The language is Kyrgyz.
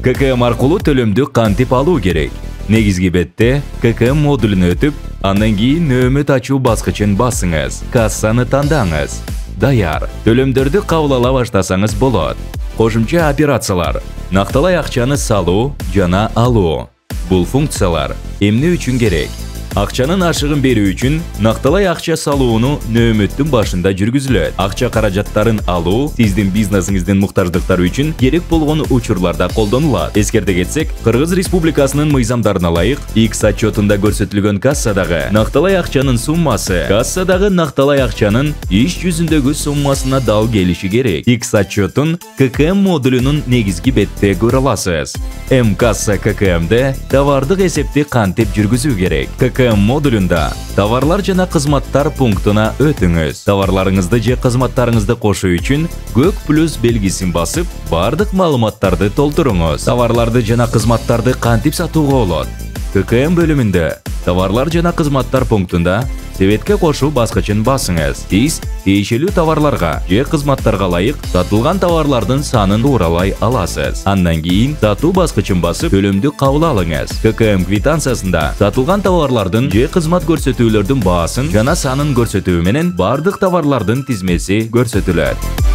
ККМ аркылуу төлөмдү кантип алуу керек? Негизги бетте ККМ модулун өтүп, андан кийин нөөмөт ачуу баскычын басыңыз. Кассаны тандаңыз. Даяр. Төлөмдөрдү кабыл ала баштасаңыз болот. Кошумча операциялар. Накталай акчаны салуу жана алуу. Бул функциялар эмне үчүн керек? Акчанын ашыгын берүү үчүн накталай акча салууну нөөмөттүн башында жүргүзүлөт. Акча каражаттарын алуу сиздин бизнесиңиздин муктаждыктары үчүн керек болгон учурларда колдонулат. Эскерте кетсек, Кыргыз Республикасынын мыйзамдарына ылайык X отчетунда көрсөтүлгөн кассадагы накталай акчанын суммасы кассадагы накталай акчанын иш жүзүндөгү суммасына дал келиши керек. X отчетун ККМ модулунун негизги бетте көрө аласыз. М-касса ККМде товардык эсепти кантип жүргүзүү керек? ККМ модулунда товарлар жана кызматтар пунктуна өтүңүз. Товарларыңызды же кызматтарыңызды кошуу үчүн көк плюс белгисин басып, бардык маалыматтарды толтуруңуз. Товарларды жана кызматтарды кантип сатууга болот? ККМ бөлүмүндө товарлар жана кызматтар пунктунда себетке кошуу баскычын басыңыз. Сиз тиешелүү товарларга же кызматтарга ылайык сатылган товарлардын санын тууралай аласыз. Андан кийин сатуу баскычын басып, төлөмдү кабыл алыңыз. ККМ квитанциясында сатылган товарлардын же кызмат көрсөтүүлөрдүн баасын жана санын көрсөтүү менен бардык товарлардын тизмеси көрсөтүлөт.